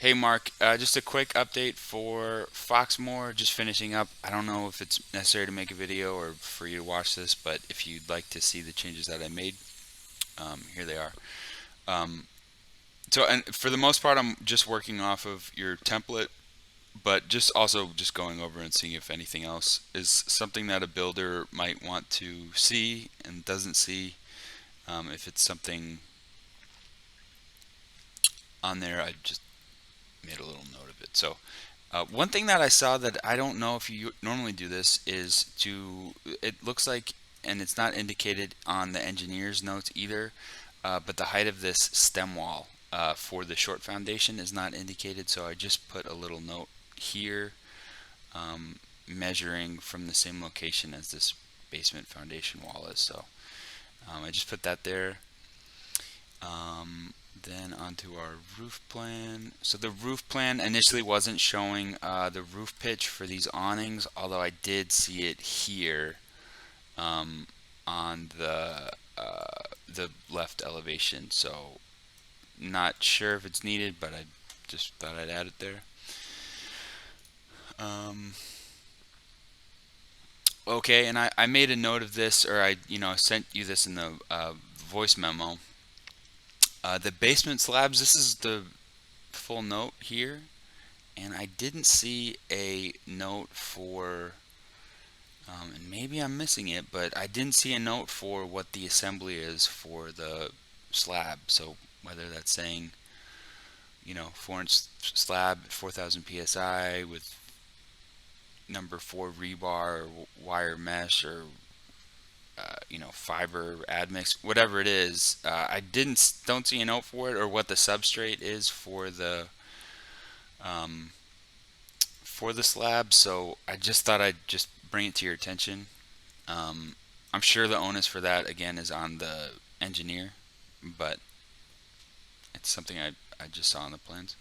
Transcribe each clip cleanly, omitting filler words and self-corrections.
Hey Mark, just a quick update for Foxmoor, just finishing up. I don't know if it's necessary to make a video or for you to watch this, but if you'd like to see the changes that I made, here they are. Um, and for the most part, I'm just working off of your template, but just also just going over and seeing if anything else is something that a builder might want to see and doesn't see. If it's something on there, I just made a little note of it. So one thing that I saw that I don't know if you normally do this is it looks like, and it's not indicated on the engineer's notes either, but the height of this stem wall for the short foundation is not indicated. So I just put a little note here, measuring from the same location as this basement foundation wall is. So I just put that there. Then onto our roof plan. So the roof plan initially wasn't showing the roof pitch for these awnings, although I did see it here um, on the left elevation. So not sure if it's needed, but I just thought I'd add it there. Um, okay, and I made a note of this, or I sent you this in the voice memo. The basement slabs. This is the full note here, and I didn't see a note for, and maybe I'm missing it, but I didn't see a note for what the assembly is for the slab. So whether that's saying, 4-inch slab, 4,000 psi with number 4 rebar or wire mesh or fiber admix, whatever it is. I don't see a note for it or what the substrate is um, for the slab, so I just thought I'd just bring it to your attention. Um, I'm sure the onus for that again is on the engineer, but it's something I just saw in the plans.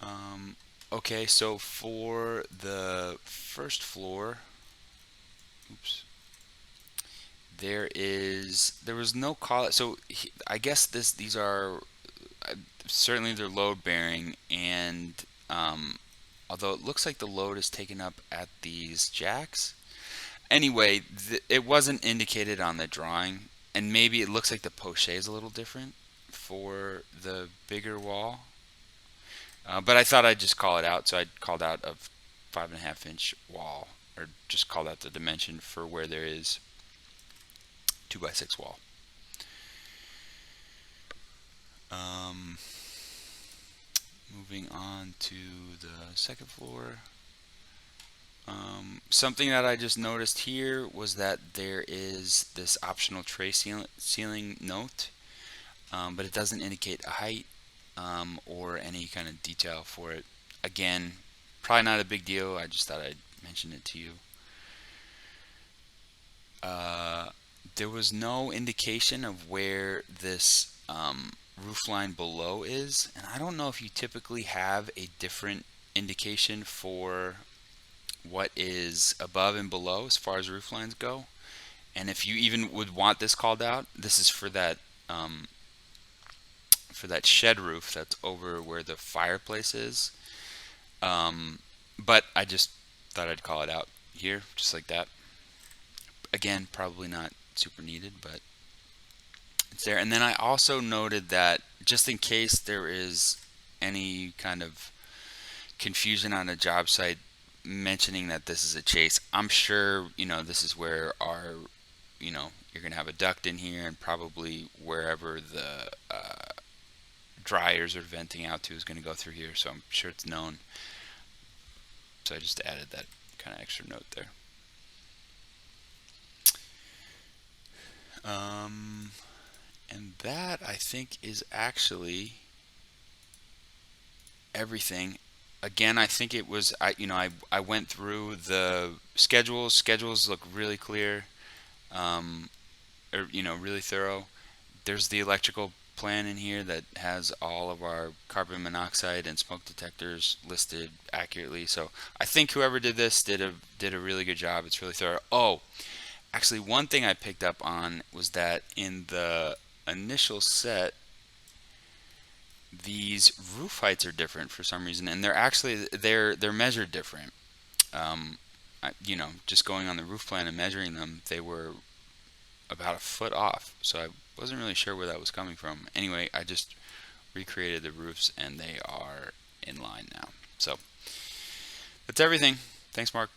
Um, okay, so for the first floor, oops, there was no call. So I guess these are certainly they're load bearing, and although it looks like the load is taken up at these jacks. Anyway, it wasn't indicated on the drawing, and maybe it looks like the poche is a little different for the bigger wall. But I thought I'd just call it out, so I called out a 5.5-inch wall, or just called out the dimension for where there is 2x6 wall. Um, Moving on to the second floor. Something that I just noticed here was that there is this optional tray ceiling note, but it doesn't indicate a height or any kind of detail for it. Again, probably not a big deal. I just thought I'd mention it to you. Uh, there was no indication of where this roof line below is, and I don't know if you typically have a different indication for what is above and below as far as roof lines go. And if you even would want this called out, this is for that shed roof that's over where the fireplace is. But I just thought I'd call it out here, just like that. Again, probably not super needed, but it's there. And then I also noted that just in case there is any kind of confusion on a job site mentioning that this is a chase, I'm sure, this is where you're going to have a duct in here and probably wherever the dryers are venting out to is going to go through here. So I'm sure it's known. So I just added that kind of extra note there. Um, and that I think is actually everything. Again, I think it was I went through the schedules. Schedules look really clear, um, or really thorough. There's the electrical plan in here that has all of our carbon monoxide and smoke detectors listed accurately. So I think whoever did this did a really good job. It's really thorough. Oh, actually, one thing I picked up on was that in the initial set, these roof heights are different for some reason, and they're measured different. Just going on the roof plan and measuring them, they were about a foot off, so I wasn't really sure where that was coming from. Anyway, I just recreated the roofs and they are in line now. So that's everything. Thanks, Mark.